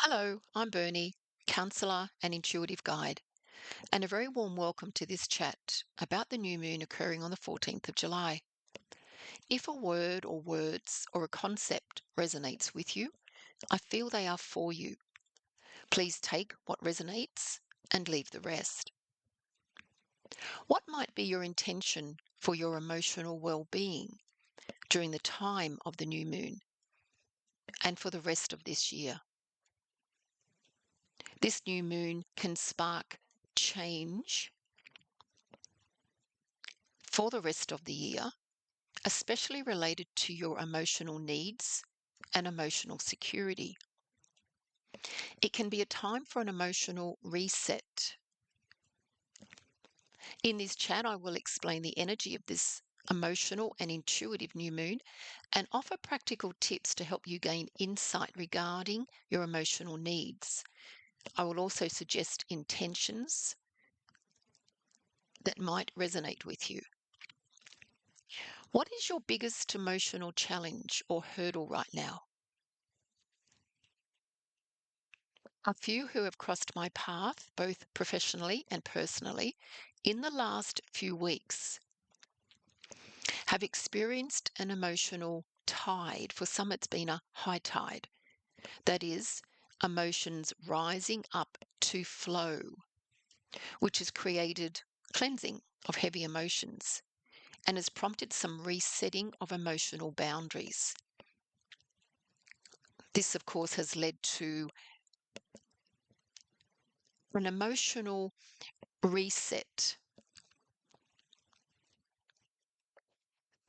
Hello, I'm Bernie, Counsellor and Intuitive Guide, and a very warm welcome to this chat about the new moon occurring on the 14th of July. If a word or words or a concept resonates with you, I feel they are for you. Please take what resonates and leave the rest. What might be your intention for your emotional well-being during the time of the new moon and for the rest of this year? This new moon can spark change for the rest of the year, especially related to your emotional needs and emotional security. It can be a time for an emotional reset. In this chat, I will explain the energy of this emotional and intuitive new moon and offer practical tips to help you gain insight regarding your emotional needs. I will also suggest intentions that might resonate with you. What is your biggest emotional challenge or hurdle right now? A few who have crossed my path, both professionally and personally, in the last few weeks, have experienced an emotional tide. For some, it's been a high tide. That is, emotions rising up to flow, which has created cleansing of heavy emotions and has prompted some resetting of emotional boundaries. This, of course, has led to an emotional reset.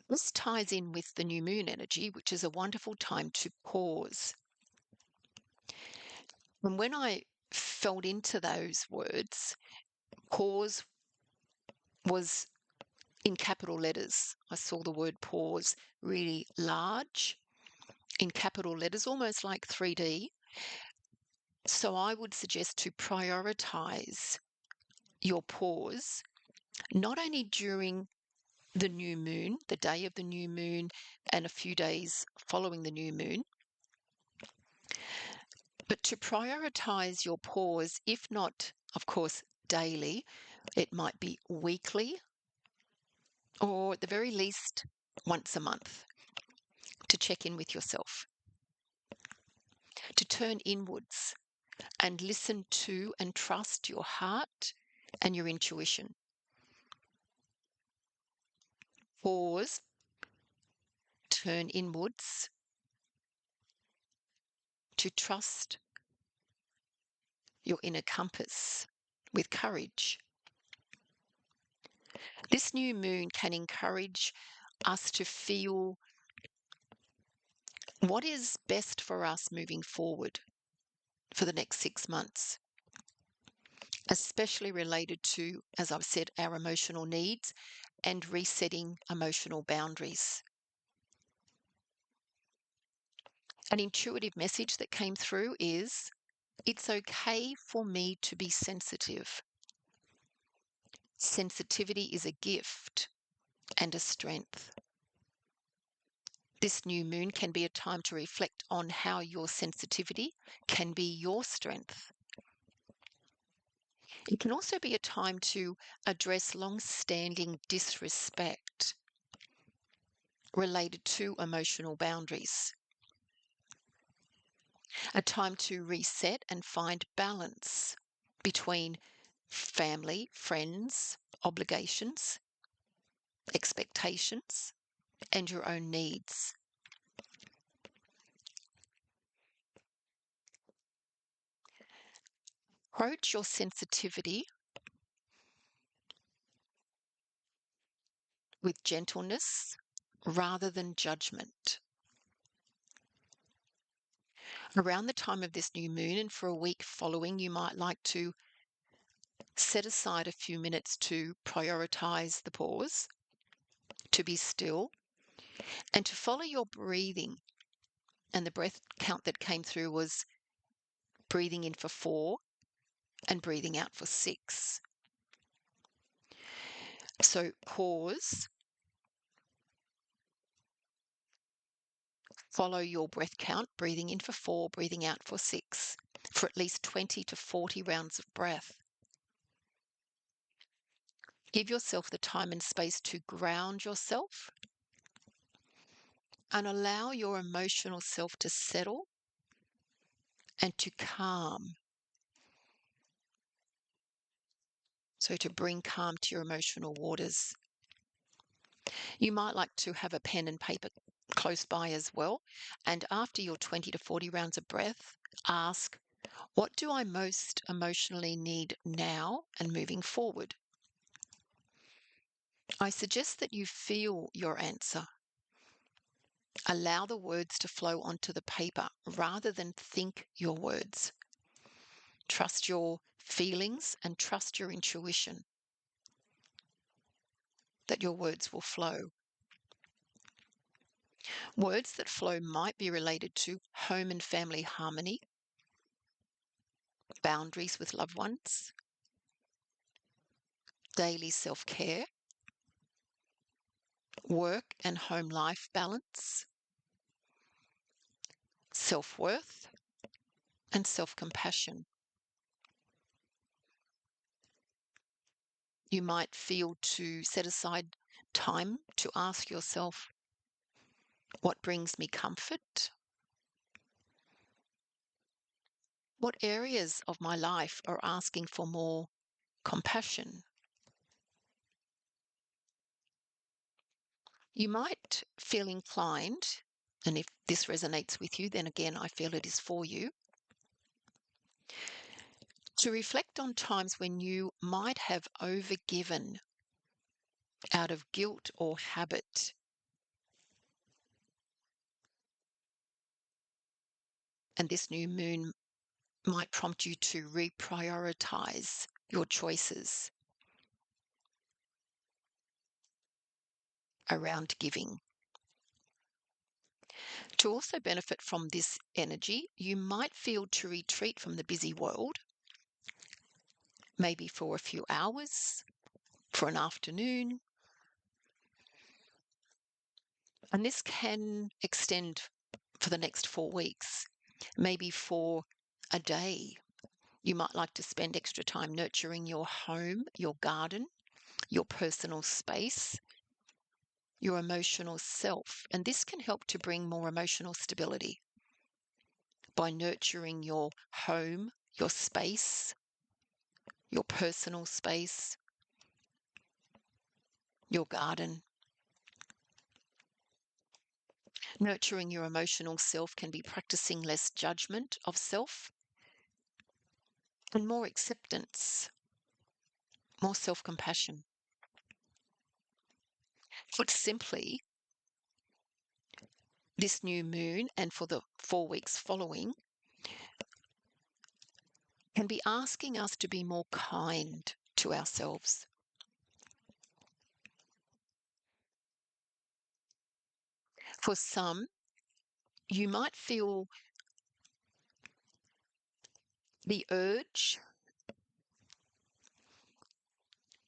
This ties in with the new moon energy, which is a wonderful time to pause. And when I felt into those words, pause was in capital letters. I saw the word pause really large in capital letters, almost like 3D. So I would suggest to prioritize your pause, not only during the new moon, the day of the new moon, and a few days following the new moon, but to prioritize your pause, if not, of course, daily, it might be weekly or at the very least once a month to check in with yourself, to turn inwards and listen to and trust your heart and your intuition. Pause, turn inwards to trust your inner compass with courage. This new moon can encourage us to feel what is best for us moving forward for the next 6 months, especially related to, as I've said, our emotional needs and resetting emotional boundaries. An intuitive message that came through is, it's okay for me to be sensitive. Sensitivity is a gift and a strength. This new moon can be a time to reflect on how your sensitivity can be your strength. It can also be a time to address long-standing disrespect related to emotional boundaries. A time to reset and find balance between family, friends, obligations, expectations, and your own needs. Approach your sensitivity with gentleness rather than judgment. Around the time of this new moon and for a week following, you might like to set aside a few minutes to prioritize the pause, to be still, and to follow your breathing. And the breath count that came through was breathing in for 4 and breathing out for 6. So pause, follow your breath count, breathing in for 4, breathing out for 6. for at least 20 to 40 rounds of breath. Give yourself the time and space to ground yourself and allow your emotional self to settle and to calm. So to bring calm to your emotional waters. You might like to have a pen and paper close by as well. And after your 20 to 40 rounds of breath, ask, what do I most emotionally need now and moving forward? I suggest that you feel your answer. Allow the words to flow onto the paper rather than think your words. Trust your feelings and trust your intuition that your words will flow. Words that flow might be related to home and family harmony, boundaries with loved ones, daily self-care, work and home life balance, self-worth, and self-compassion. You might feel to set aside time to ask yourself, what brings me comfort? What areas of my life are asking for more compassion? You might feel inclined, and if this resonates with you, then again, I feel it is for you, to reflect on times when you might have overgiven out of guilt or habit. And this new moon might prompt you to reprioritize your choices around giving. To also benefit from this energy, you might feel to retreat from the busy world, maybe for a few hours, for an afternoon. And this can extend for the next 4 weeks, maybe for a day. You might like to spend extra time nurturing your home, your garden, your personal space, your emotional self. And this can help to bring more emotional stability by nurturing your home, your space, your personal space, your garden. Nurturing your emotional self can be practicing less judgment of self and more acceptance, more self-compassion. Put simply, this new moon and for the 4 weeks following can be asking us to be more kind to ourselves. For some, you might feel the urge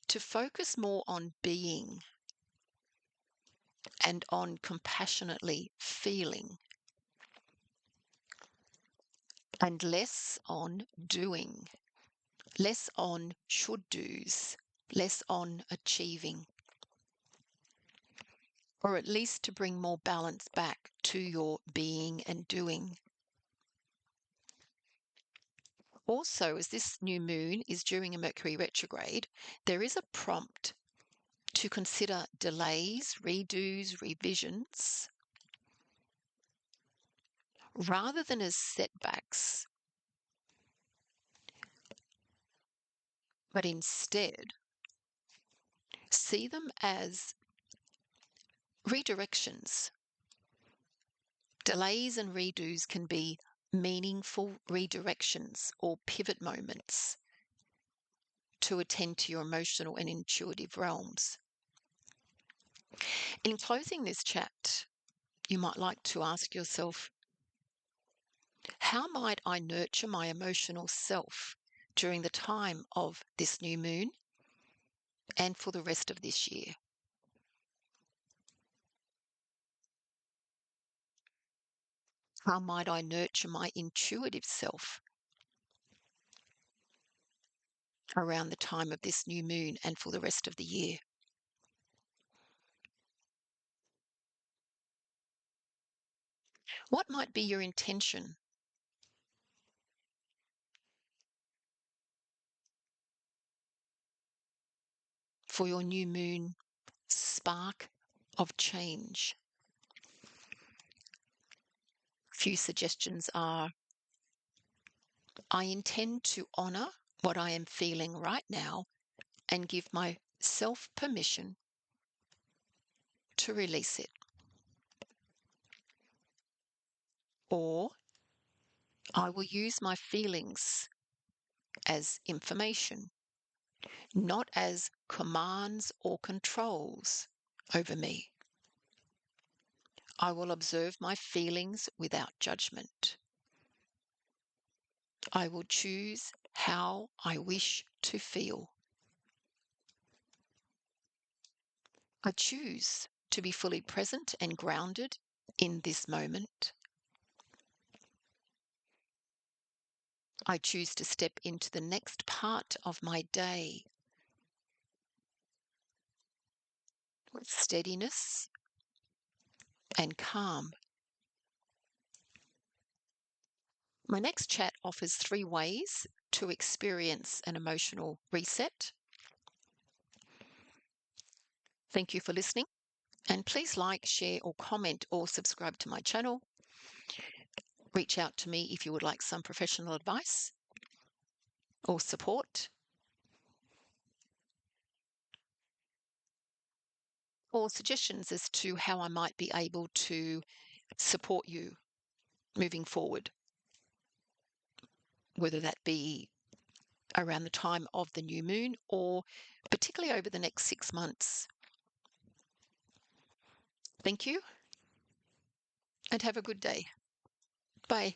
to focus more on being and on compassionately feeling and less on doing, less on should do's, less on achieving, or at least to bring more balance back to your being and doing. Also, as this new moon is during a Mercury retrograde, there is a prompt to consider delays, redos, revisions, rather than as setbacks, but instead see them as redirections. Delays and redos can be meaningful redirections or pivot moments to attend to your emotional and intuitive realms. In closing this chat, you might like to ask yourself, how might I nurture my emotional self during the time of this new moon and for the rest of this year? How might I nurture my intuitive self around the time of this new moon and for the rest of the year. What might be your intention for your new moon spark of change? Few suggestions are: I intend to honor what I am feeling right now and give myself permission to release it. Or I will use my feelings as information, not as commands or controls over me. I will observe my feelings without judgment. I will choose how I wish to feel. I choose to be fully present and grounded in this moment. I choose to step into the next part of my day with steadiness and calm. My next chat offers 3 ways to experience an emotional reset. Thank you for listening, and please like, share, or comment or subscribe to my channel. Reach out to me if you would like some professional advice or support, or suggestions as to how I might be able to support you moving forward, whether that be around the time of the new moon or particularly over the next 6 months. Thank you and have a good day. Bye.